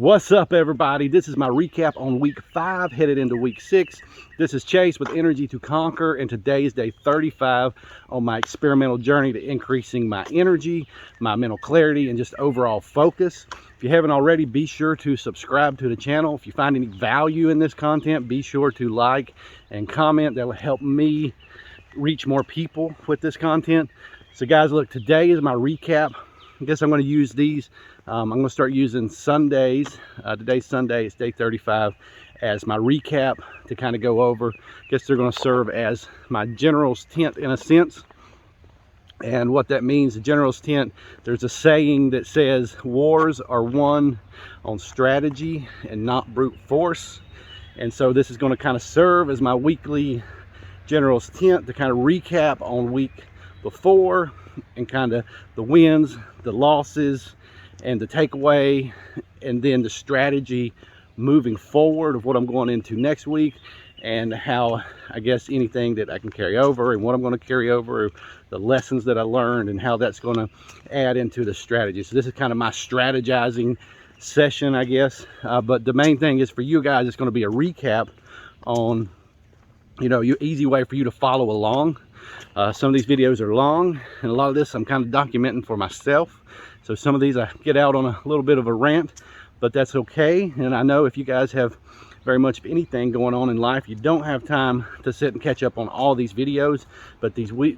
What's up, everybody? This is my recap on week 5, headed into week 6. This is Chase with Energy to Conquer, and today is day 35 on my experimental journey to increasing my energy, my mental clarity, and just overall focus. If you haven't already, be sure to subscribe to the channel. If you find any value in this content, be sure to like and comment. That will help me reach more people with this content. So guys, look, today is my recap. I guess I'm going to use these. I'm going to start using Sundays. Today's Sunday, it's day 35, as my recap to kind of go over. I guess they're going to serve as my general's tent in a sense. And what that means, the general's tent, there's a saying that says wars are won on strategy and not brute force. And so this is going to kind of serve as my weekly general's tent to kind of recap on week before and kind of the wins, the losses, and the takeaway, and then the strategy moving forward of what I'm going into next week, and how I guess anything that I can carry over and what I'm going to carry over, the lessons that I learned, and how that's going to add into the strategy. So this is kind of my strategizing session, I guess. But the main thing is for you guys, it's going to be a recap on, your easy way for you to follow along. Some of these videos are long, and a lot of this I'm kind of documenting for myself. So some of these I get out on a little bit of a rant, but that's okay. And I know if you guys have very much of anything going on in life, you don't have time to sit and catch up on all these videos, but these weekly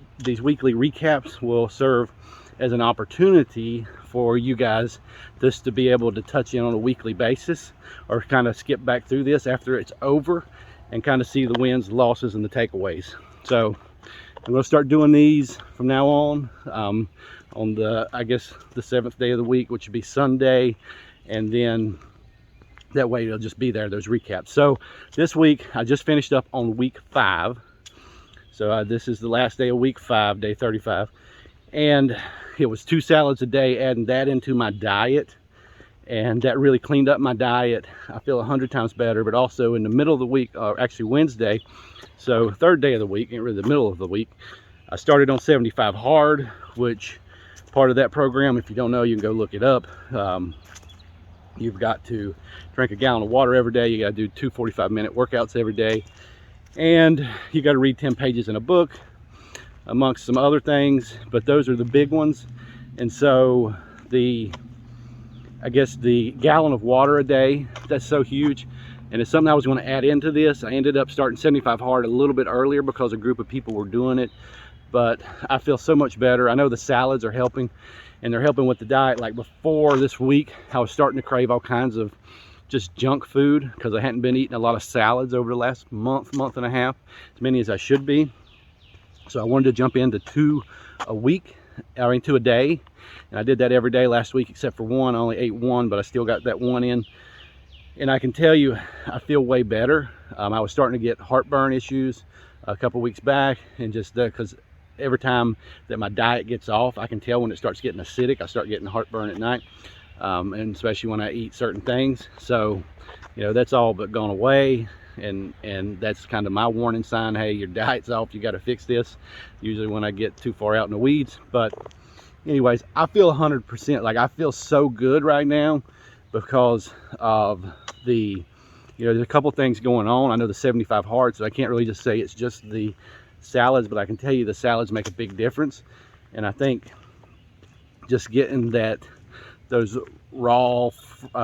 recaps will serve as an opportunity for you guys just to be able to touch in on a weekly basis, or kind of skip back through this after it's over and kind of see the wins, losses, and the takeaways. So I'm going to start doing these from now on the, I guess, the 7th day of the week, which would be Sunday, and then that way it'll just be there, those recaps. So this week I just finished up on week 5. So this is the last day of week 5, day 35, and it was 2 salads a day, adding that into my diet, and that really cleaned up my diet. I feel 100 times better. But also in the middle of the week, or actually Wednesday, so 3rd day of the week, ain't really the middle of the week, I started on 75 hard, which part of that program, if you don't know, you can go look it up. You've got to drink a gallon of water every day. You got to do 2 45-minute workouts every day, and you got to read 10 pages in a book, amongst some other things, but those are the big ones. And so I guess the gallon of water a day, that's so huge, and it's something I was going to add into this. I ended up starting 75 hard a little bit earlier because a group of people were doing it, but I feel so much better. I know the salads are helping, and they're helping with the diet. Like before this week, I was starting to crave all kinds of just junk food because I hadn't been eating a lot of salads over the last month and a half, as many as I should be. So I wanted to jump into 2 a week, or 2 a day, and I did that every day last week except for one. I only ate 1, but I still got that 1 in, and I can tell you I feel way better. I was starting to get heartburn issues a couple weeks back, and just because every time that my diet gets off, I can tell when it starts getting acidic. I start getting heartburn at night, and especially when I eat certain things. So that's all but gone away, and that's kind of my warning sign. Hey, your diet's off, you got to fix this, usually when I get too far out in the weeds. But anyways, I feel 100%. Like, I feel so good right now because of there's a couple things going on. I know the 75 hard, so I can't really just say it's just the salads, but I can tell you the salads make a big difference. And I think just getting those raw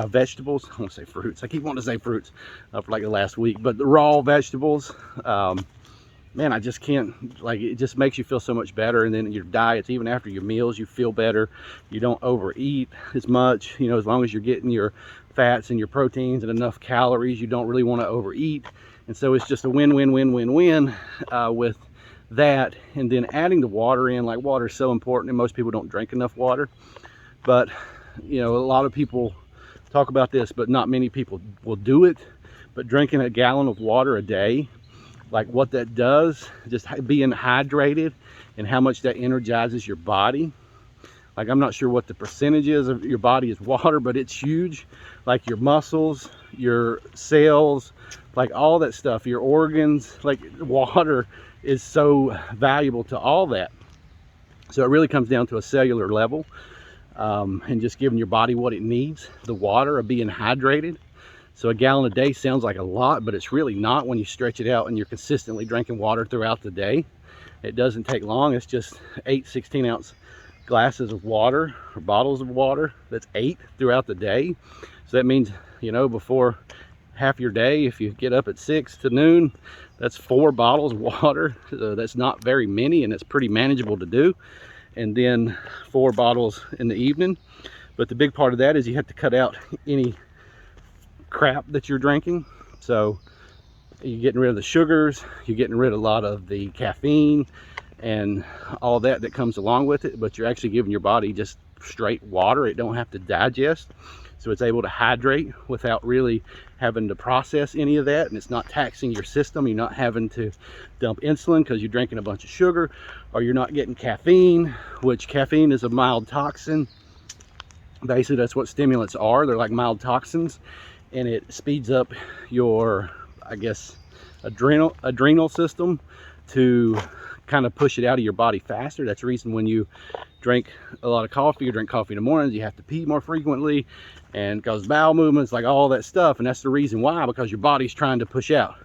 vegetables, I want to say fruits, I keep wanting to say fruits for like the last week, but the raw vegetables, man, I just can't, like, it just makes you feel so much better. And then your diets, even after your meals, you feel better. You don't overeat as much, as long as you're getting your fats and your proteins and enough calories, you don't really want to overeat. And so it's just a win-win-win-win-win with that. And then adding the water in, like, water is so important, and most people don't drink enough water. But a lot of people talk about this, but not many people will do it. But drinking a gallon of water a day, like what that does, just being hydrated, and how much that energizes your body. Like, I'm not sure what the percentage is of your body is water, but it's huge. Like your muscles, your cells, like all that stuff, your organs, like water is so valuable to all that. So it really comes down to a cellular level. and just giving your body what it needs, the water, of being hydrated. So a gallon a day sounds like a lot, but it's really not when you stretch it out and you're consistently drinking water throughout the day. It doesn't take long. It's just 8 16-ounce glasses of water, or bottles of water. That's 8 throughout the day. So that means, you know, before half your day, if you get up at 6 to noon, that's 4 bottles of water. That's not very many, and it's pretty manageable to do. And then 4 bottles in the evening. But the big part of that is you have to cut out any crap that you're drinking. So you're getting rid of the sugars, you're getting rid of a lot of the caffeine and all that comes along with it, but you're actually giving your body just straight water. It don't have to digest, so it's able to hydrate without really having to process any of that, and it's not taxing your system. You're not having to dump insulin because you're drinking a bunch of sugar, or you're not getting caffeine, which caffeine is a mild toxin. Basically, that's what stimulants are. They're like mild toxins, and it speeds up your, I guess, adrenal system to kind of push it out of your body faster. That's the reason when you drink a lot of coffee or drink coffee in the mornings, you have to pee more frequently, and cause bowel movements, like all that stuff. And that's the reason why, because your body's trying to push out,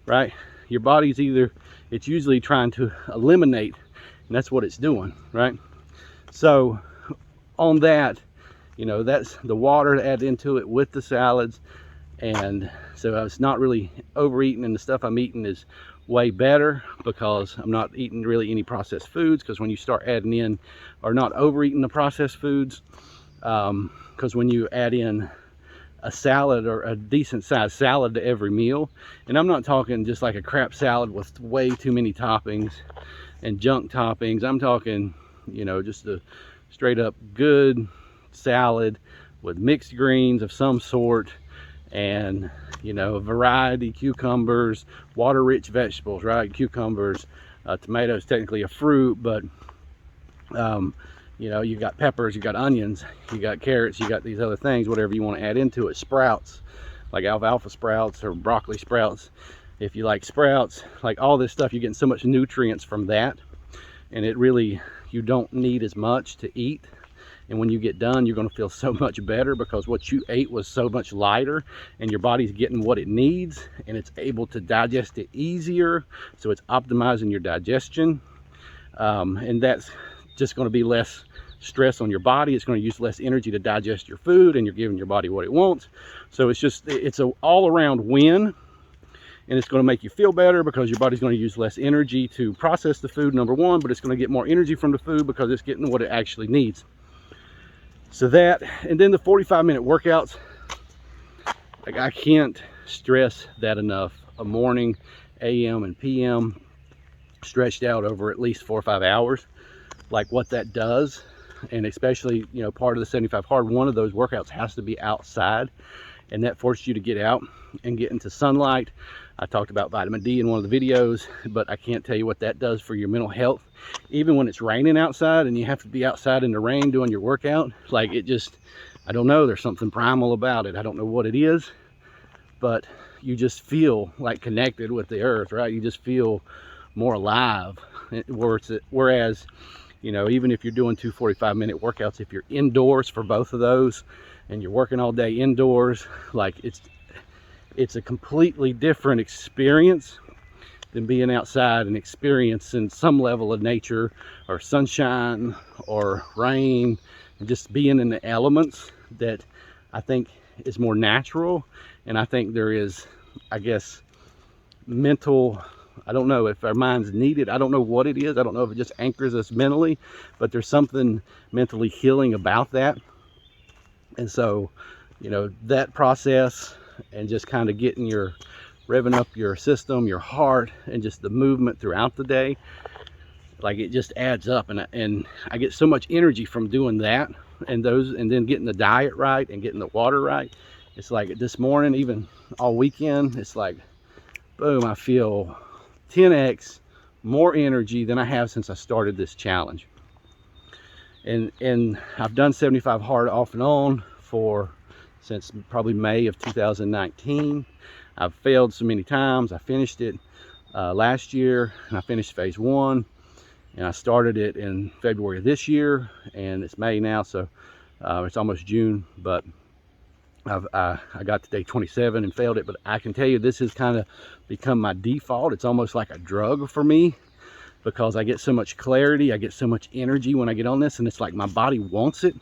right? Your body's it's usually trying to eliminate, and that's what it's doing, right? So on that, you know, that's the water to add into it with the salads. And so it's not really overeating, and the stuff I'm eating is way better because I'm not eating really any processed foods. Because when you start adding in, or not overeating the processed foods, because when you add in a salad, or a decent sized salad to every meal, and I'm not talking just like a crap salad with way too many toppings and junk toppings. I'm talking, you know, just a straight up good salad with mixed greens of some sort, and, you know, a variety, cucumbers, water rich vegetables, right? Cucumbers, tomatoes, technically a fruit, but you know, you got peppers, you got onions, you got carrots, you got these other things, whatever you want to add into it. Sprouts, like alfalfa sprouts or broccoli sprouts, if you like sprouts, like all this stuff. You're getting so much nutrients from that, and it really, you don't need as much to eat. And when you get done, you're going to feel so much better because what you ate was so much lighter, and your body's getting what it needs, and it's able to digest it easier. So it's optimizing your digestion, and that's just going to be less stress on your body. It's going to use less energy to digest your food, and you're giving your body what it wants. So it's an all-around win, and it's going to make you feel better because your body's going to use less energy to process the food, number one, but it's going to get more energy from the food because it's getting what it actually needs. So that, and then the 45-minute workouts, like, I can't stress that enough. A morning, AM and PM, stretched out over at least 4 or 5 hours, like what that does. And especially, you know, part of the 75 hard, one of those workouts has to be outside, and that forces you to get out and get into sunlight. I talked about vitamin D in one of the videos, but I can't tell you what that does for your mental health. Even when it's raining outside and you have to be outside in the rain doing your workout, like, it just, I don't know, there's something primal about it. I don't know what it is, but you just feel like connected with the earth, right? You just feel more alive. Whereas, you know, even if you're doing 2 45-minute workouts, if you're indoors for both of those and you're working all day indoors, like, it's a completely different experience than being outside and experiencing some level of nature or sunshine or rain, and just being in the elements. That I think is more natural. And I think there is, I guess, mental, I don't know if our mind's needed. I don't know what it is. I don't know if it just anchors us mentally, but there's something mentally healing about that. And so, you know, that process, and just kind of getting revving up your system, your heart, and just the movement throughout the day, like, it just adds up. And I get so much energy from doing that, and then getting the diet right and getting the water right. It's like this morning, even all weekend, it's like, boom, I feel 10x more energy than I have since I started this challenge. And I've done 75 hard off and on since probably May of 2019. I've failed so many times. I finished it last year, and I finished phase 1, And I started it in February of this year, and it's May now, so it's almost June, but I got to day 27 and failed it. But I can tell you, this has kind of become my default. It's almost like a drug for me, because I get so much clarity, I get so much energy when I get on this, and it's like my body wants it.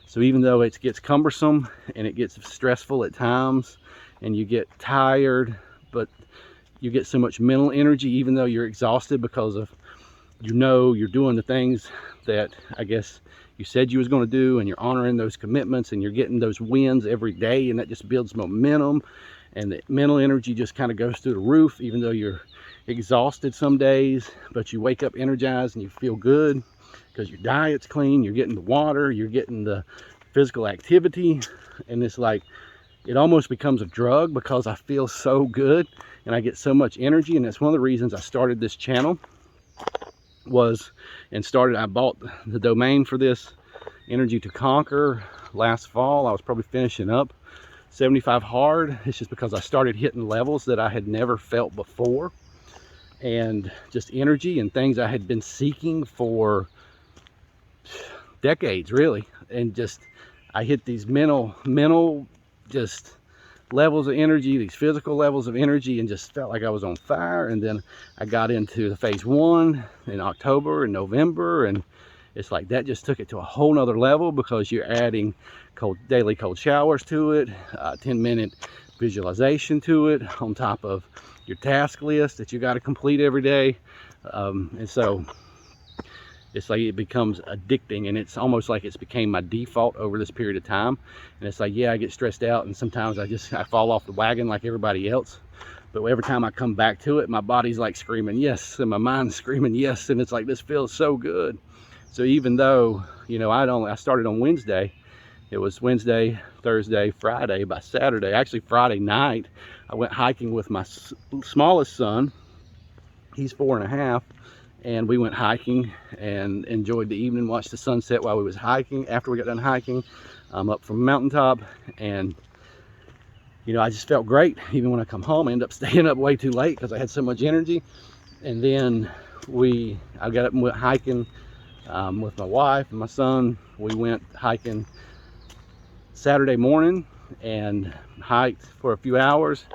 So even though it gets cumbersome and it gets stressful at times and you get tired, but you get so much mental energy, even though you're exhausted, because of, you know, you're doing the things that I guess you said you was going to do, and you're honoring those commitments, and you're getting those wins every day, and that just builds momentum, and the mental energy just kind of goes through the roof, even though you're exhausted some days. But you wake up energized and you feel good because your diet's clean, you're getting the water, you're getting the physical activity, and it's like it almost becomes a drug because I feel so good and I get so much energy. And that's one of the reasons I started this channel, I bought the domain for this, Energy to Conquer, last fall. I was probably finishing up 75 hard. It's just because I started hitting levels that I had never felt before, and just energy and things I had been seeking for decades, really. And just I hit these mental just levels of energy, these physical levels of energy, and just felt like I was on fire. And then I got into the phase 1 in October and November, and it's like that just took it to a whole nother level, because you're adding daily cold showers to it, 10-minute visualization to it, on top of your task list that you got to complete every day. And so it's like it becomes addicting, and it's almost like it's became my default over this period of time. And it's like, yeah, I get stressed out, and sometimes I fall off the wagon like everybody else. But every time I come back to it, my body's like screaming yes, and my mind's screaming yes, and it's like, this feels so good. So even though, you know, I started on Wednesday, it was Wednesday, Thursday, Friday. By Saturday, actually Friday night, I went hiking with my smallest son. He's 4.5, and we went hiking and enjoyed the evening, watched the sunset while we was hiking. After we got done hiking, up from the mountaintop, and you know, I just felt great. Even when I come home, I end up staying up way too late because I had so much energy. And then I got up and went hiking with my wife and my son. We went hiking Saturday morning and hiked for a few hours,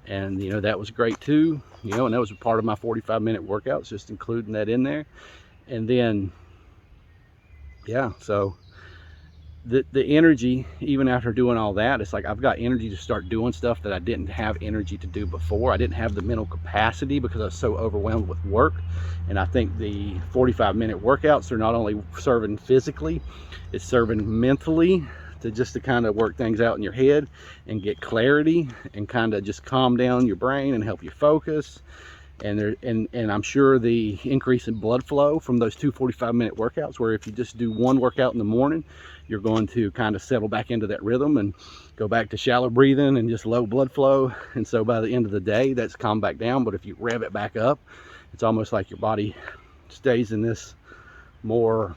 and you know, that was great too. You know, and that was a part of my 45-minute workouts, just including that in there. And then yeah, so the energy, even after doing all that, it's like I've got energy to start doing stuff that I didn't have energy to do before. I didn't have the mental capacity because I was so overwhelmed with work. And I think the 45-minute workouts are not only serving physically, it's serving mentally, to kind of work things out in your head and get clarity and kind of just calm down your brain and help you focus. And I'm sure the increase in blood flow from those two 45-minute workouts, where if you just do one workout in the morning, you're going to kind of settle back into that rhythm and go back to shallow breathing and just low blood flow. And so by the end of the day, that's calmed back down. But if you rev it back up, it's almost like your body stays in this more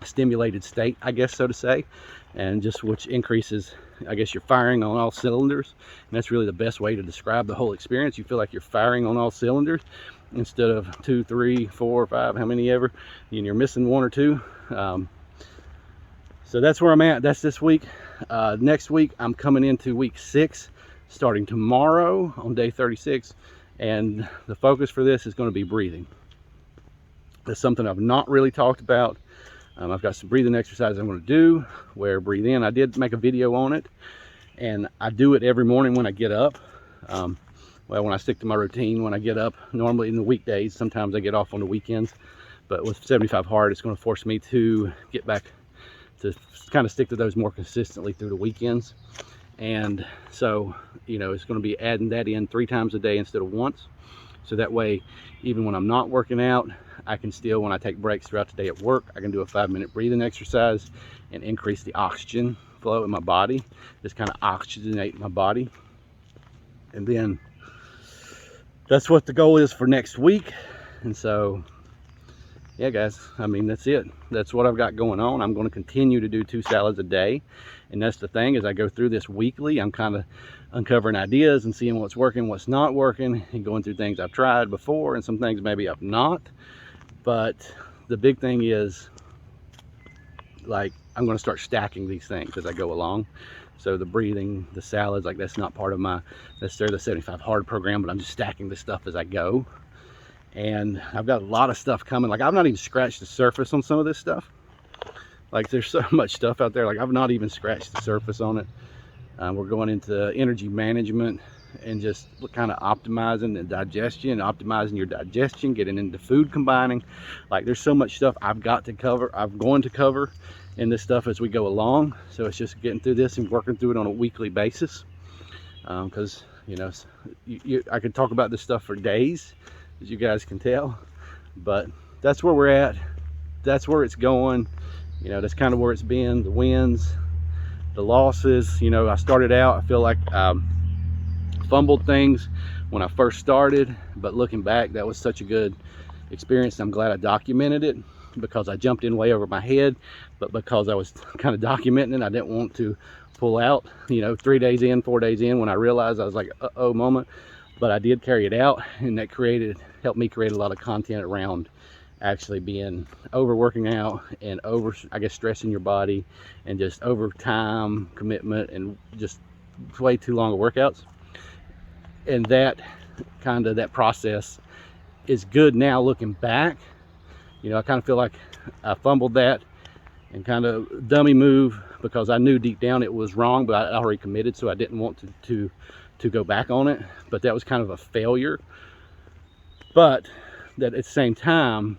stimulated state, I guess, so to say, and just which increases, I guess, you're firing on all cylinders. And that's really the best way to describe the whole experience. You feel like you're firing on all cylinders instead of 2, 3, 4, 5, how many ever, and you're missing 1 or 2. So that's where I'm at. That's this week. Next week I'm coming into week 6, starting tomorrow on day 36, and the focus for this is going to be breathing. That's something I've not really talked about. I've got some breathing exercises I'm going to do, where breathe in. I did make a video on it, and I do it every morning when I get up. Well, when I stick to my routine, when I get up, normally in the weekdays. Sometimes I get off on the weekends, but with 75 hard, it's going to force me to get back to kind of stick to those more consistently through the weekends. And so, you know, it's going to be adding that in 3 times a day instead of once. So that way, even when I'm not working out, I can still, when I take breaks throughout the day at work, I can do a 5-minute breathing exercise and increase the oxygen flow in my body. Just kind of oxygenate my body. And then that's what the goal is for next week. And so, yeah, guys, I mean, that's it. That's what I've got going on. I'm going to continue to do 2 salads a day. And that's the thing, as I go through this weekly, I'm kind of uncovering ideas and seeing what's working, what's not working, and going through things I've tried before and some things maybe I've not. But the big thing is, like, I'm going to start stacking these things as I go along. So the breathing, the salads, like, that's not part of my necessarily the 75 hard program, but I'm just stacking this stuff as I go. And I've got a lot of stuff coming. Like, I've not even scratched the surface on some of this stuff. Like, there's so much stuff out there. Like, I've not even scratched the surface on it. We're going into energy management and just kind of optimizing the digestion, optimizing your digestion, getting into food combining. Like, there's so much stuff I've got to cover, I'm going to cover in this stuff as we go along. So it's just getting through this and working through it on a weekly basis, because you know, I could talk about this stuff for days, as you guys can tell, but that's where we're at. That's where it's going. You know, that's kind of where it's been. The wins, the losses. You know, I started out, I feel like fumbled things when I first started, but looking back, that was such a good experience. I'm glad I documented it, because I jumped in way over my head, but because I was kind of documenting it, I didn't want to pull out, you know, 3 days in, 4 days in, when I realized I was like, uh-oh moment. But I did carry it out, and that helped me create a lot of content around actually being overworking out and I guess stressing your body, and just over time commitment and just way too long of workouts. And that process is good now looking back. You know, I kind of feel like I fumbled that and kind of dummy move, because I knew deep down it was wrong, but I already committed, so I didn't want to go back on it. But that was kind of a failure. But that at the same time,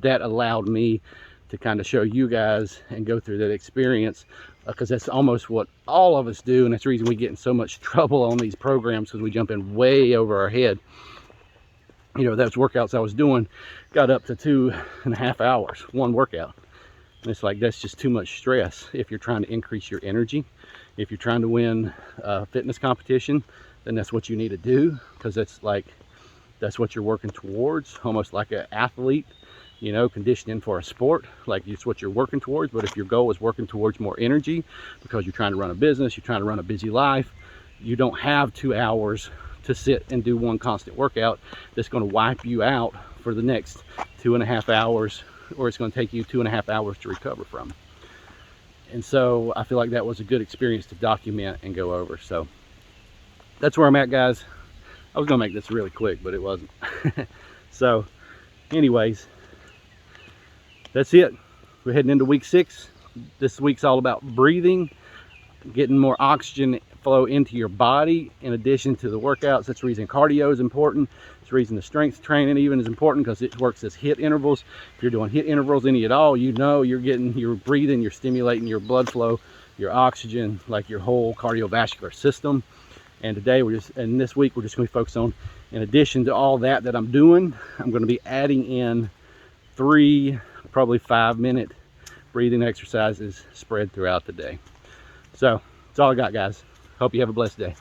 that allowed me to kind of show you guys and go through that experience, because that's almost what all of us do, and that's the reason we get in so much trouble on these programs, because we jump in way over our head. You know, those workouts I was doing got up to 2.5 hours, one workout. And it's like, that's just too much stress if you're trying to increase your energy. If you're trying to win a fitness competition, then that's what you need to do, because that's what you're working towards, almost like an athlete, you know, conditioning for a sport. Like, it's what you're working towards. But if your goal is working towards more energy because you're trying to run a business, you're trying to run a busy life, you don't have 2 hours to sit and do one constant workout that's going to wipe you out for the next 2.5 hours, or it's going to take you 2.5 hours to recover from. And so I feel like that was a good experience to document and go over. So that's where I'm at, guys. I was gonna make this really quick, but it wasn't. So anyways, that's it. We're heading into week 6. This week's all about breathing, getting more oxygen flow into your body in addition to the workouts. That's the reason cardio is important. It's the reason the strength training even is important, because it works as HIIT intervals. If you're doing HIIT intervals any at all, you know you're breathing, you're stimulating your blood flow, your oxygen, like your whole cardiovascular system. And today this week we're just going to focus on, in addition to all that I'm doing, I'm going to be adding in 3 probably 5-minute breathing exercises spread throughout the day. So that's all I got, guys. Hope you have a blessed day.